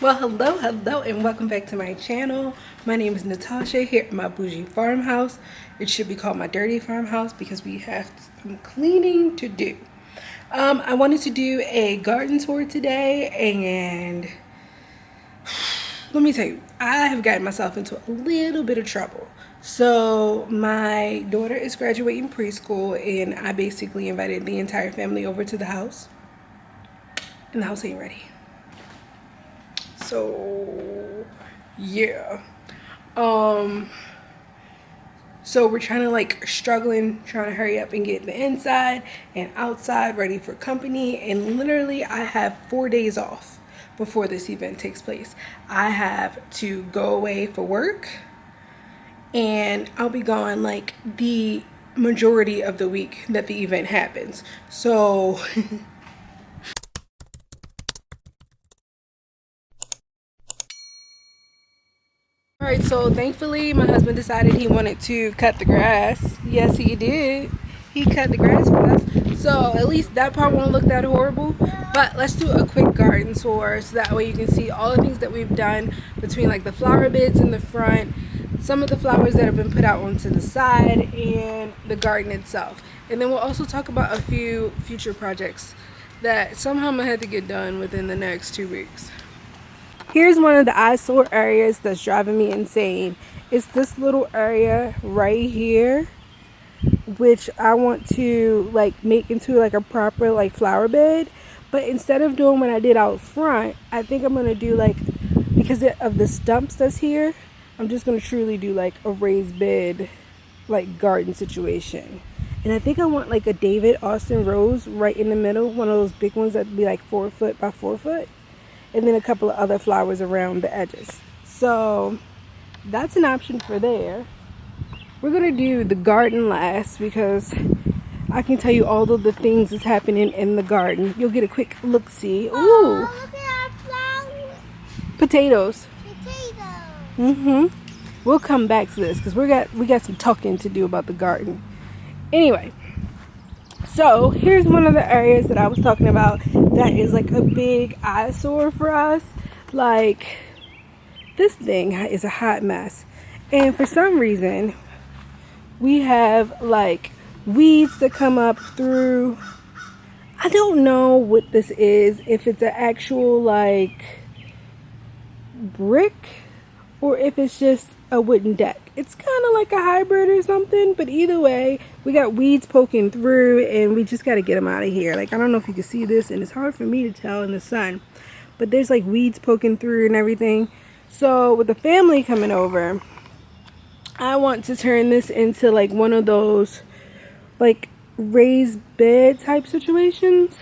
Well, hello, and welcome back to my channel. My name is Natasha here at My Bougie Farmhouse. It should be called My Dirty Farmhouse because we have some cleaning to do. I wanted to do a garden tour today, and let me tell you, I have gotten myself into a little bit of trouble. So my daughter is graduating preschool, and I basically invited the entire family over to the house, and the house ain't ready. So yeah, so we're trying to hurry up and get the inside and outside ready for company. And literally I have 4 days off before this event takes place. I have to go away for work, and I'll be gone like the majority of the week that the event happens. So Alright, so thankfully my husband decided he wanted to cut the grass. Yes, he did. He cut the grass for us. So at least that part won't look that horrible. But let's do a quick garden tour so that way you can see all the things that we've done between like the flower beds in the front, some of the flowers that have been put out onto the side, and the garden itself. And then we'll also talk about a few future projects that somehow I'm gonna have to get done within the next 2 weeks. Here's one of the eyesore areas that's driving me insane. It's this little area right here, which I want to like make into like a proper like flower bed. But instead of doing what I did out front, I think I'm gonna do like, because of the stumps that's here, I'm just gonna truly do like a raised bed like garden situation. And I think I want like a David Austin rose right in the middle, one of those big ones that'd be like 4 foot by 4 foot. And then a couple of other flowers around the edges. So that's an option for there. We're gonna do the garden last because I can tell you all of the things that's happening in the garden. You'll get a quick look-see. Ooh, oh, look at our flowers. Potatoes. Potatoes. We'll come back to this because we got some talking to do about the garden. Anyway, so here's one of the areas that I was talking about that is like a big eyesore for us. Like, this thing is a hot mess, and for some reason we have like weeds that come up through. I don't know what this is, if it's an actual like brick or if it's just a wooden deck. It's kind of like a hybrid or something, but either way, we got weeds poking through, and we just got to get them out of here. Like, I don't know if you can see this, and it's hard for me to tell in the sun, but there's like weeds poking through and everything. So with the family coming over, I want to turn this into like one of those like raised bed type situations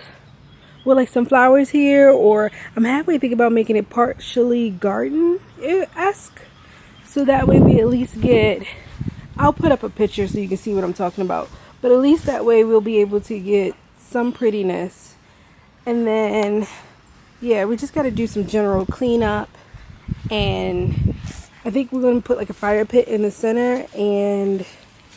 with like some flowers here, or I'm halfway thinking about making it partially garden-esque. So that way we at least get, I'll put up a picture so you can see what I'm talking about. But at least that way we'll be able to get some prettiness. And then, yeah, we just got to do some general cleanup. And I think we're going to put like a fire pit in the center and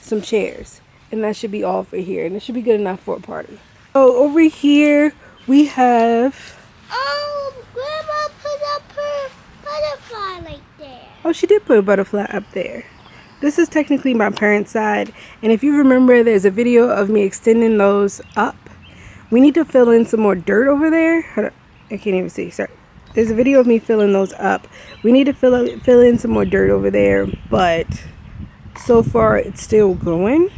some chairs. And that should be all for here. And it should be good enough for a party. So over here we have... Oh, Grandma put up her butterfly right there. Oh, she did put a butterfly up there. This is technically my parents' side. And if you remember, there's a video of me extending those up. We need to fill in some more dirt over there. Hold on. I can't even see. Sorry. There's a video of me filling those up. We need to fill in some more dirt over there. But so far, it's still going.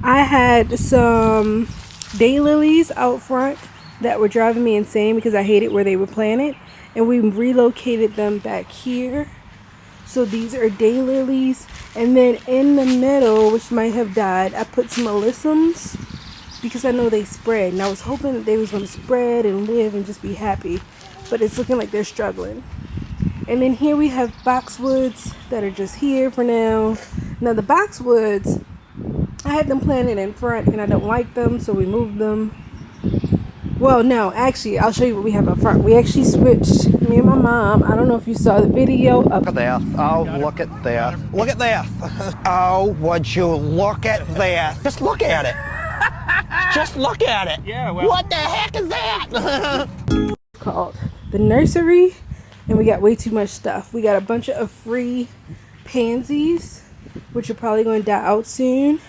I had some daylilies out front that were driving me insane because I hated where they were planted. And we relocated them back here. So these are daylilies. And then in the middle, which might have died, I put some alyssums because I know they spread. And I was hoping that they was going to spread and live and just be happy. But it's looking like they're struggling. And then here we have boxwoods that are just here for now. Now the boxwoods, I had them planted in front and I don't like them, so we moved them. Well, no, actually, I'll show you what we have up front. We actually switched, me and my mom. I don't know if you saw the video. Look at that. Oh, look at that. Look at that. Oh, would you look at that? Just look at it. Just look at it. Yeah, well. What the heck is that? Called the nursery. and we got way too much stuff. We got a bunch of free pansies, which are probably going to die out soon.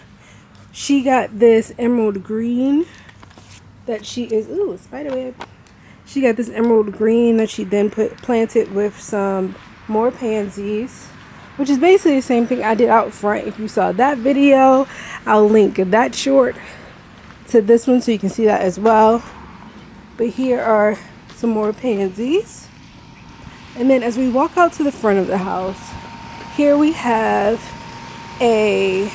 She got this emerald green that she is, ooh, a spider web. She got this emerald green that she then planted with some more pansies, which is basically the same thing I did out front. If you saw that video, I'll link that short to this one so you can see that as well. But here are some more pansies. And then as we walk out to the front of the house, here we have a,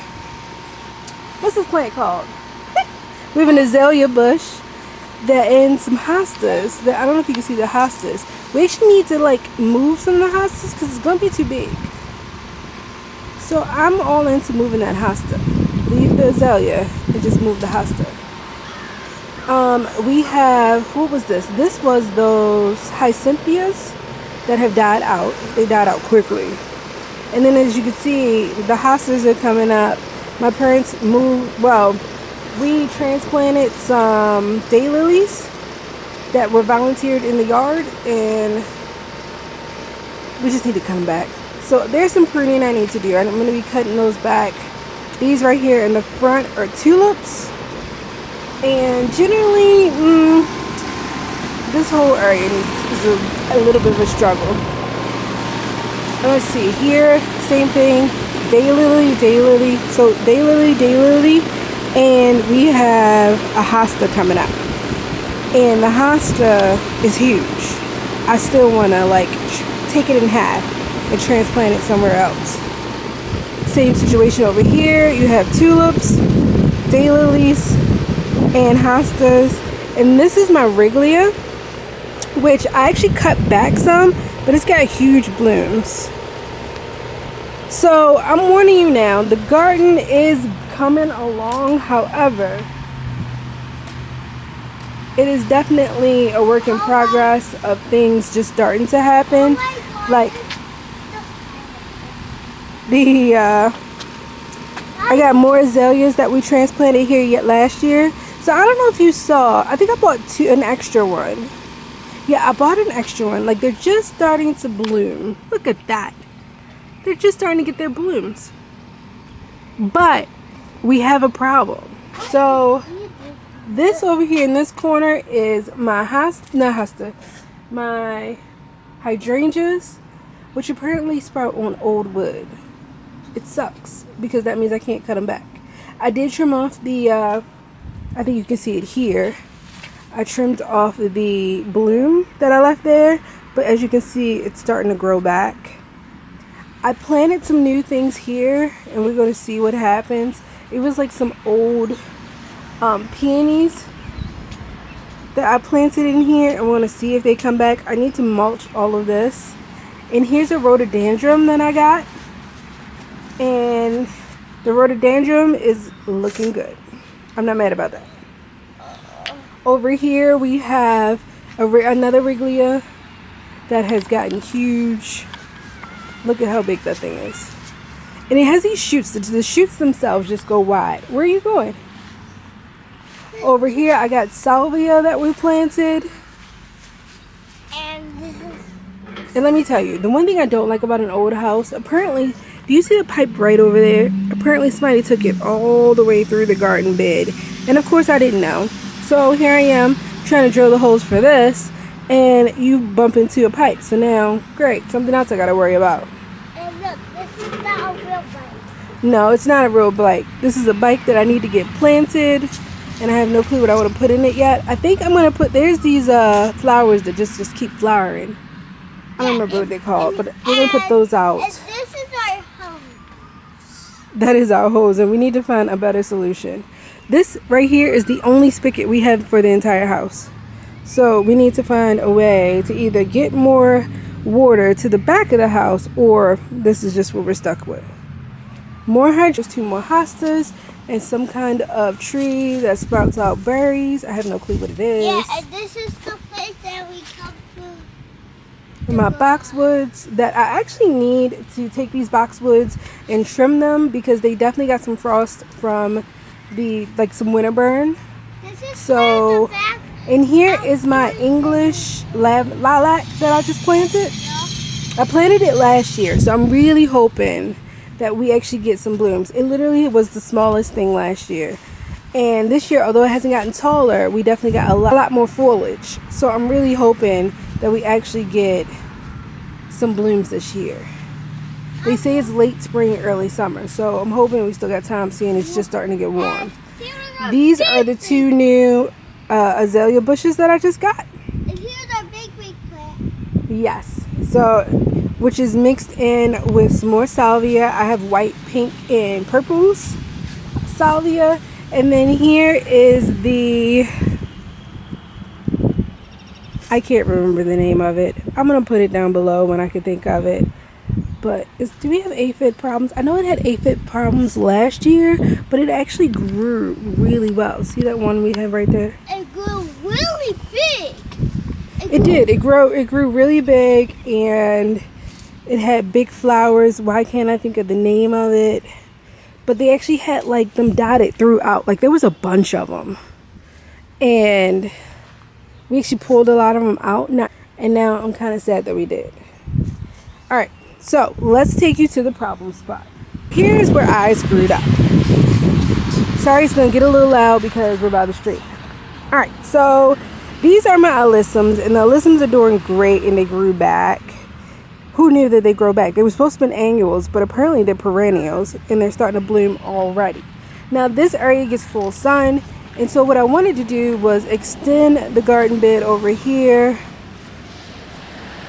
what's this plant called? We have an azalea bush that, and some hostas that, I don't know if you can see the hostas. We actually need to like move some of the hostas because it's gonna be too big. So I'm all into moving that hosta. Leave the azalea and just move the hosta. We have, what was this? This was those hyacinthus that have died out. They died out quickly. And then as you can see, the hostas are coming up. My parents moved, well, we transplanted some daylilies that were volunteered in the yard, and we just need to come back. So there's some pruning I need to do. I'm going to be cutting those back. These right here in the front are tulips. And generally, this whole area is a little bit of a struggle. And let's see, here, same thing, daylily. So daylily, and we have a hosta coming up. And the hosta is huge. I still want to like take it in half and transplant it somewhere else. Same situation over here. You have tulips, daylilies, and hostas. And this is my Wrigglia, which I actually cut back some, but it's got huge blooms. So I'm warning you now, the garden is coming along. However, it is definitely a work in progress of things just starting to happen. Like the I got more azaleas that we transplanted here yet last year. So I don't know if you saw, I think I bought an extra one. Yeah, I bought an extra one. Like, they're just starting to bloom. Look at that. They're just starting to get their blooms. But we have a problem. So this over here in this corner is my my hydrangeas, which apparently sprout on old wood. It sucks because that means I can't cut them back. I did trim off the I think you can see it here. I trimmed off the bloom that I left there, but as you can see, it's starting to grow back. I planted some new things here, and we're going to see what happens. It was like some old peonies that I planted in here. I want to see if they come back. I need to mulch all of this. And here's a rhododendron that I got. And the rhododendron is looking good. I'm not mad about that. Over here we have another Wrigglia that has gotten huge. Look at how big that thing is. And it has these shoots. The shoots themselves just go wide. Where are you going? Over here I got salvia that we planted. And let me tell you, the one thing I don't like about an old house, apparently, do you see the pipe right over there? Apparently somebody took it all the way through the garden bed. And of course I didn't know. So here I am trying to drill the holes for this, and you bump into a pipe. So now, great, something else I gotta worry about. And look, this is not a real bike. No, it's not a real bike. This is a bike that I need to get planted, and I have no clue what I want to put in it yet. I think I'm gonna put, there's these flowers that just keep flowering. I don't remember what they're called, but we're gonna put those out. And this is our home. That is our hose, and we need to find a better solution. This right here is the only spigot we have for the entire house. So we need to find a way to either get more water to the back of the house, or this is just what we're stuck with. More hydrangeas, 2 more hostas, and some kind of tree that sprouts out berries. I have no clue what it is. Yeah, and this is the place that we come to. My boxwoods that I actually need to take these boxwoods and trim them because they definitely got some frost from the, like, some winter burn. This is So, and here is my English lilac that I just planted. I planted it last year, so I'm really hoping that we actually get some blooms. It literally was the smallest thing last year. And this year, although it hasn't gotten taller, we definitely got a lot more foliage. So I'm really hoping that we actually get some blooms this year. They say it's late spring, early summer. So I'm hoping we still got time, seeing it's just starting to get warm. These are the 2 new azalea bushes that I just got. And here's our big plant. Yes. So, which is mixed in with some more salvia. I have white, pink, and purples salvia. And then here is the, I can't remember the name of it. I'm going to put it down below when I can think of it. But do we have aphid problems? I know it had aphid problems last year, but it actually grew really well. See that one we have right there? It grew really big. It did. It grew really big, and it had big flowers. Why can't I think of the name of it? But they actually had like them dotted throughout. Like there was a bunch of them. And we actually pulled a lot of them out. And now I'm kind of sad that we did. Alright, so let's take you to the problem spot. Here's where I screwed up. Sorry, it's going to get a little loud because we're by the street. Alright, so these are my alyssums. And the alyssums are doing great, and they grew back. Who knew that they grow back? They were supposed to be annuals, but apparently they're perennials, and they're starting to bloom already. Now this area gets full sun, and so what I wanted to do was extend the garden bed over here,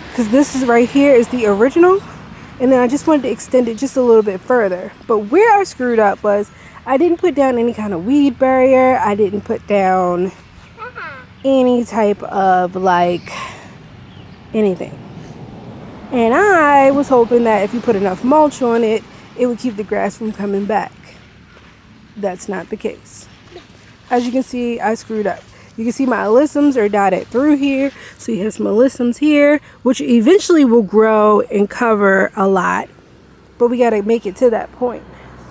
because this is right here is the original, and then I just wanted to extend it just a little bit further. But where I screwed up was I didn't put down any kind of weed barrier. I didn't put down any type of like anything. And I was hoping that if you put enough mulch on it, it would keep the grass from coming back. That's not the case. As you can see, I screwed up. You can see my alyssums are dotted through here. So you have some alyssums here, which eventually will grow and cover a lot. But we got to make it to that point.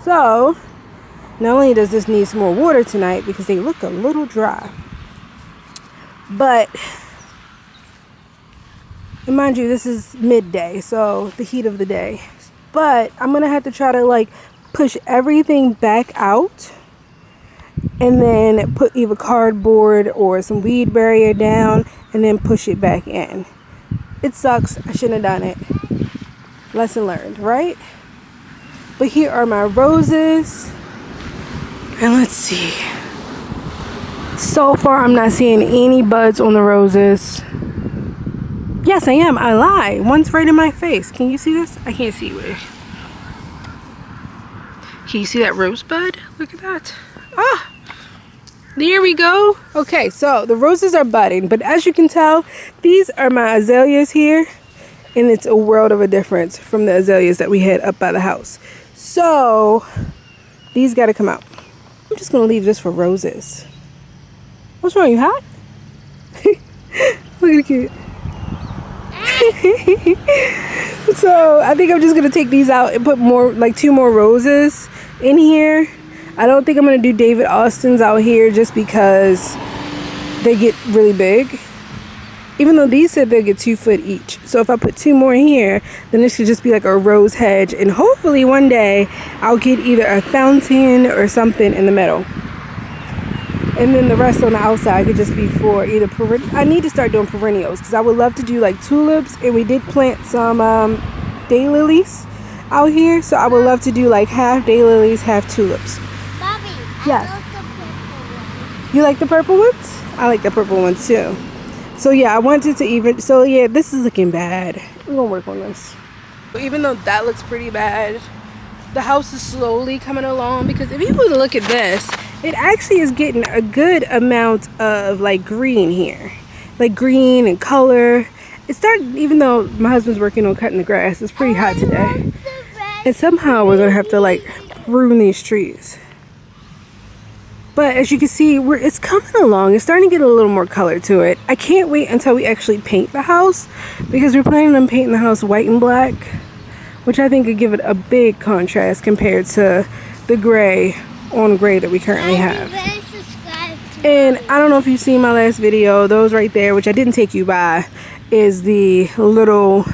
So not only does this need some more water tonight, because they look a little dry, but... and mind you, this is midday, so the heat of the day. But I'm going to have to try to like push everything back out. And then put either cardboard or some weed barrier down. And then push it back in. It sucks. I shouldn't have done it. Lesson learned, right? But here are my roses. And let's see. So far, I'm not seeing any buds on the roses. Yes, I am. I lie. One's right in my face. Can you see this? I can't see it. Can you see that rosebud? Look at that. Ah, there we go. Okay, so the roses are budding, but as you can tell, these are my azaleas here, and it's a world of a difference from the azaleas that we had up by the house. So these got to come out. I'm just gonna leave this for roses. What's wrong? You hot? Look at the kid. So I think I'm just gonna take these out and put more, like 2 more roses in here. I don't think I'm gonna do David Austin's out here just because they get really big, even though these said they'll get 2 foot each. So if I put 2 more in here, then this should just be like a rose hedge, and hopefully one day I'll get either a fountain or something in the middle. And then the rest on the outside could just be for either I need to start doing perennials, because I would love to do like tulips, and we did plant some daylilies out here, so I would love to do like half daylilies, half tulips. Bobby, Yes. I love the purple one. You like the purple ones? I like the purple ones too. So yeah, I wanted to even, so yeah, this is looking bad. We're gonna work on this. Even though that looks pretty bad, the house is slowly coming along, because if you would look at this, it actually is getting a good amount of like green here, like green and color. It started, even though my husband's working on cutting the grass, it's pretty hot today, and somehow we're gonna have to like prune these trees. But as you can see, it's coming along. It's starting to get a little more color to it. I can't wait until we actually paint the house, because we're planning on painting the house white and black, which I think could give it a big contrast compared to the gray on gray that we currently have. And I don't know if you've seen my last video, those right there, which I didn't take you by, is the little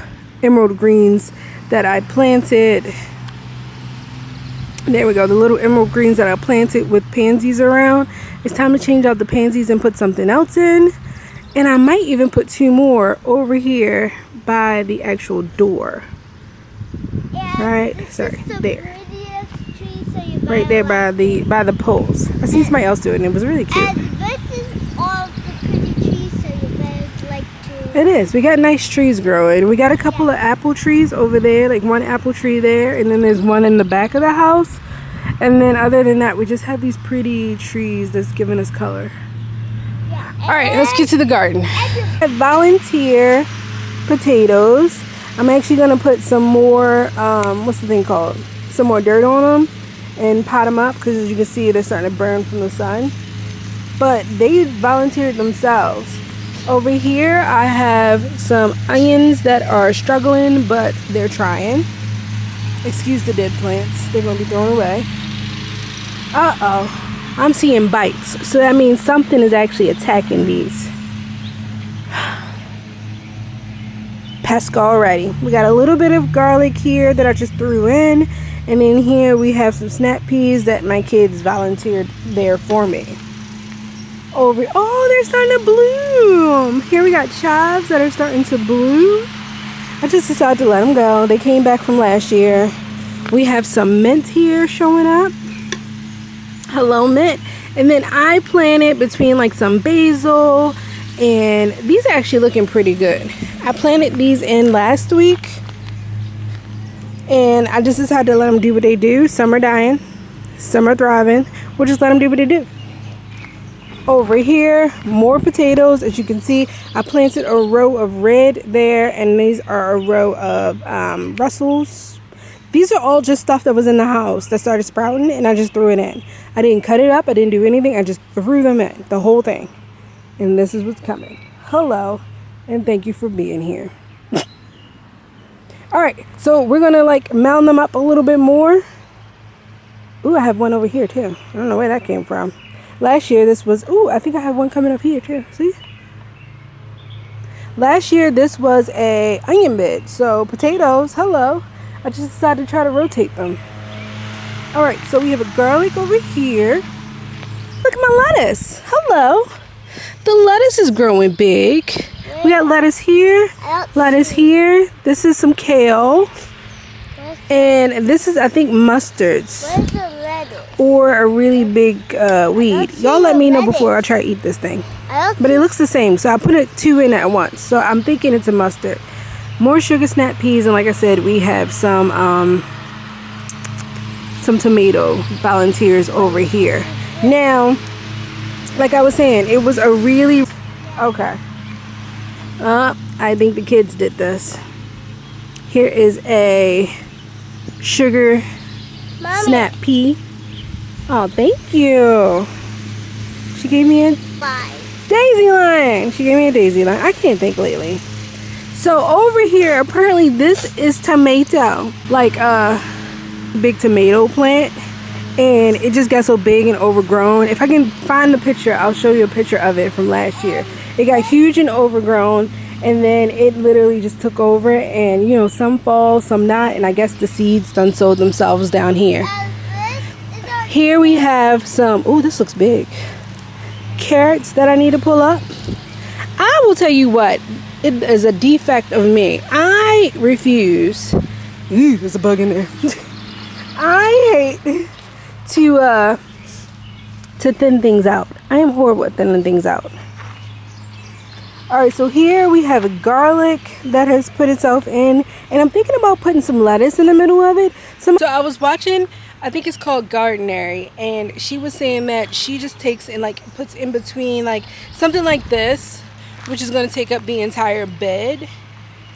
emerald greens that I planted. There we go, the little emerald greens that I planted with pansies around. It's time to change out the pansies and put something else in. And I might even put 2 more over here by the actual door. Right, sorry, there. Right there by the poles. I seen somebody else do it and it was really cute. And this is all the pretty trees, so you better like to... It is. We got nice trees growing. We got a couple of apple trees over there, like one apple tree there, and then there's one in the back of the house. And then other than that, we just have these pretty trees that's giving us color. Yeah, All right, let's get to the garden. Volunteer potatoes. I'm actually gonna put some more, what's the thing called? Some more dirt on them and pot them up, because as you can see, they're starting to burn from the sun. But they volunteered themselves. Over here, I have some onions that are struggling, but they're trying. Excuse the dead plants. They're gonna be thrown away. Uh-oh. I'm seeing bites. So that means something is actually attacking these. Pest already. We got a little bit of garlic here that I just threw in. And then here we have some snap peas that my kids volunteered there for me. Oh, they're starting to bloom. Here we got chives that are starting to bloom. I just decided to let them go. They came back from last year. We have some mint here showing up. Hello, mint. And then I planted between like some basil, and these are actually looking pretty good. I planted these in last week, and I just decided to let them do what they do. Some are dying, some are thriving. We'll just let them do what they do. Over here, more potatoes. As you can see, I planted a row of red there, and these are a row of Russells. These are all just stuff that was in the house that started sprouting, and I just threw it in. I didn't cut it up, I didn't do anything, I just threw them in, the whole thing. And this is what's coming. Hello, and thank you for being here. Alright, so we're gonna like mound them up a little bit more. Ooh, I have one over here too. I don't know where that came from. Last year this was, ooh, I think I have one coming up here too. See? Last year this was a onion bed. So potatoes, hello. I just decided to try to rotate them. Alright, so we have a garlic over here. Look at my lettuce. Hello. The lettuce is growing big. We got lettuce here, lettuce here. This is some kale. And this is, I think, mustards. Where's the lettuce? Or a really big weed. Y'all let me know before I try to eat this thing. But it looks the same, so I put it 2 in at once. So I'm thinking it's a mustard. More sugar snap peas, and like I said, we have some tomato volunteers over here. Now, like I was saying, it was a really okay. I think the kids did this. Here is a sugar snap pea. Oh, thank you. She gave me a daisy line. She gave me a daisy line. I can't think lately. So over here, apparently this is tomato, like a big tomato plant, and it just got so big and overgrown. If I can find the picture, I'll show you a picture of it from last year. It got huge and overgrown, and then it literally just took over, and you know, some fall, some not, and I guess the seeds done sowed themselves down here. Here we have some, oh, this looks big, carrots that I need to pull up. I will tell you what, it is a defect of me. I refuse. Ooh, there's a bug in there. I hate to thin things out. I am horrible at thinning things out. Alright, so here we have a garlic that has put itself in, and I'm thinking about putting some lettuce in the middle of it. So I was watching, I think it's called Gardenary, and she was saying that she just takes and like puts in between like something like this, which is going to take up the entire bed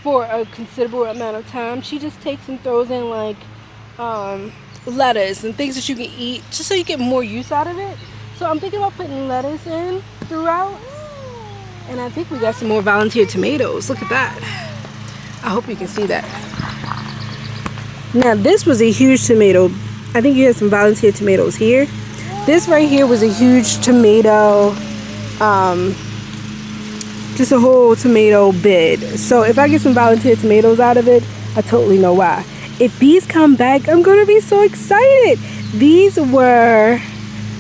for a considerable amount of time. She just takes and throws in like lettuce and things that you can eat, just so you get more use out of it. So I'm thinking about putting lettuce in throughout, and I think we got some more volunteer tomatoes. Look at that. I hope you can see that. Now this was a huge tomato. I think you had some volunteer tomatoes here. This right here was a huge tomato just a whole tomato bed. So if I get some volunteer tomatoes out of it, I totally know why. If these come back, I'm gonna be so excited. These were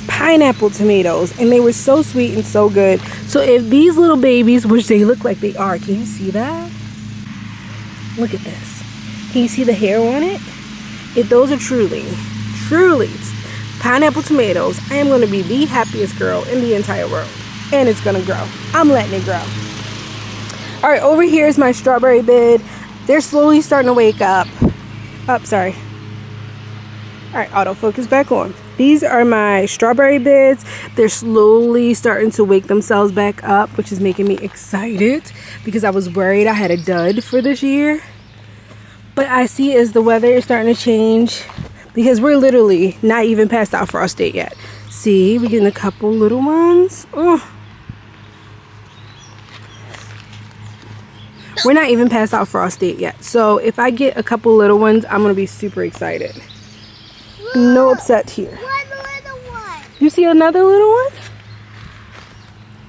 pineapple tomatoes and they were so sweet and so good. So if these little babies, which they look like they are, can you see that? Look at this. Can you see the hair on it? If those are truly pineapple tomatoes, I am going to be the happiest girl in the entire world. And it's going to grow. I'm letting it grow. All right, over here is my strawberry bed. They're slowly starting to wake up. Sorry. All right, autofocus back on. These are my strawberry beds. They're slowly starting to wake themselves back up, which is making me excited because I was worried I had a dud for this year. But I see as the weather is starting to change, because we're literally not even past our frost date yet. See, we're getting a couple little ones. Oh. We're not even past our frost date yet. So if I get a couple little ones, I'm going to be super excited. Look, no upset here. One little one. You see another little one?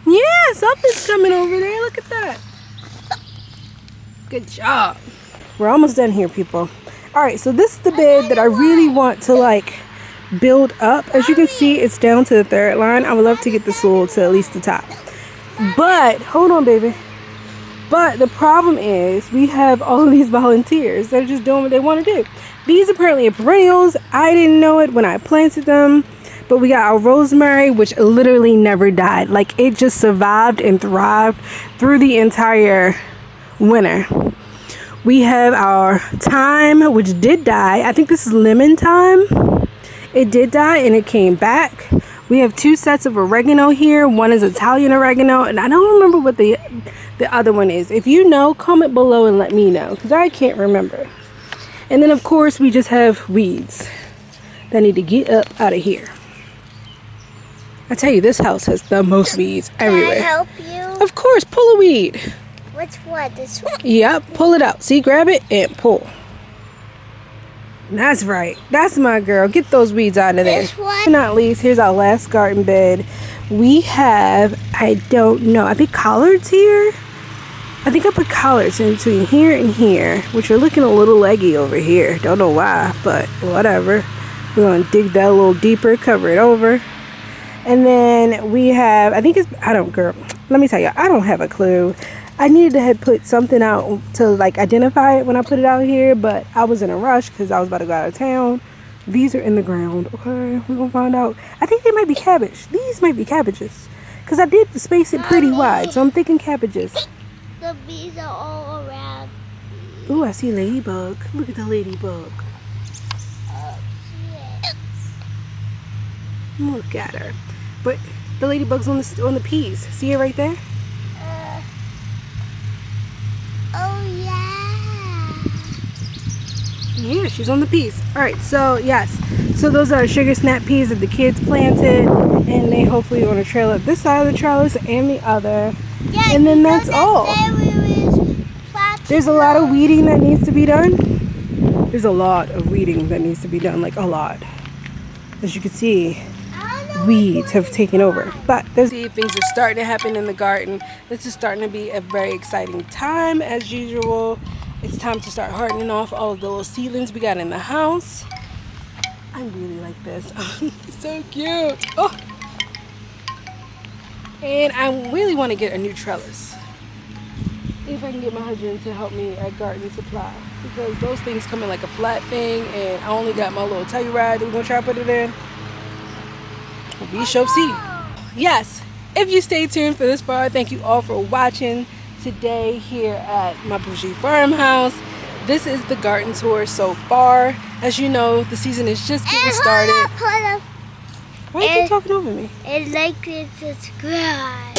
Yeah, something's coming over there. Look at that. Good job. We're almost done here, people. All right, so this is the bed that I really want to like build up. As you can see, it's down to the third line. I would love to get this little to at least the top. But, hold on, baby. But the problem is we have all of these volunteers that are just doing what they want to do. These apparently are perennials. I didn't know it when I planted them. But we got our rosemary, which literally never died. Like, it just survived and thrived through the entire winter. We have our thyme, which did die. I think this is lemon thyme. It did die and it came back. We have two sets of oregano here. One is Italian oregano, and I don't remember what the other one is. If you know, comment below and let me know, because I can't remember. And then, of course, we just have weeds that need to get up out of here. I tell you, this house has the most weeds everywhere. Can I help you? Of course, pull a weed. Which one? This one? Yep, pull it out. See, grab it and pull. That's right. That's my girl. Get those weeds out of there. This one? Not least, here's our last garden bed. We have, I don't know, I think collards here. I think I put collards in between here and here, which are looking a little leggy over here. Don't know why, but whatever. We're going to dig that a little deeper, cover it over. And then we have, I think it's, girl, let me tell you, I don't have a clue. I needed to have put something out to like identify it when I put it out here, but I was in a rush because I was about to go out of town. These are in the ground. Okay, we're gonna find out. I think they might be cabbage. These might be cabbages because I did space it pretty wide, so I'm thinking cabbages. The bees are all around. Ooh, I see a ladybug. Look at the ladybug. Look at her. But the ladybug's on the peas. See it right there? Oh yeah. Yeah, she's on the peas. Alright, so yes. So those are sugar snap peas that the kids planted, and they hopefully want to trail up this side of the trellis and the other. Yeah, and then that's all. There's a lot of weeding that needs to be done. There's a lot of weeding that needs to be done, like a lot. As you can see, weeds have taken over, but things are starting to happen in the garden. This is starting to be a very exciting time. As usual, it's time to start hardening off all of the little seedlings we got in the house. I really like this. So cute. Oh, and I really want to get a new trellis. If I can get my husband to help me at Garden Supply, because those things come in like a flat thing, and I only got my little Telluride that we're gonna try to put it in. We shall see. Yes, if you stay tuned for this far, thank you all for watching today here at My Bougie Farmhouse. This is the garden tour so far. As you know, the season is just getting started. Why are you talking over me? And like and subscribe.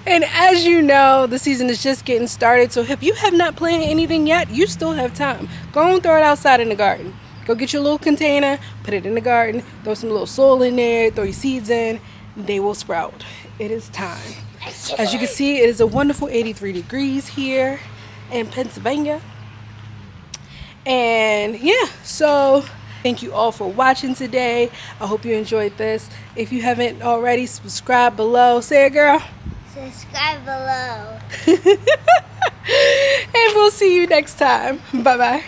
And as you know, the season is just getting started. So if you have not planted anything yet, you still have time. Go and throw it outside in the garden. Go get your little container, put it in the garden, throw some little soil in there, throw your seeds in. They will sprout. It is time. As you can see, it is a wonderful 83 degrees here in Pennsylvania. And yeah, so thank you all for watching today. I hope you enjoyed this. If you haven't already, subscribe below. Say it, girl. Subscribe below. And we'll see you next time. Bye bye.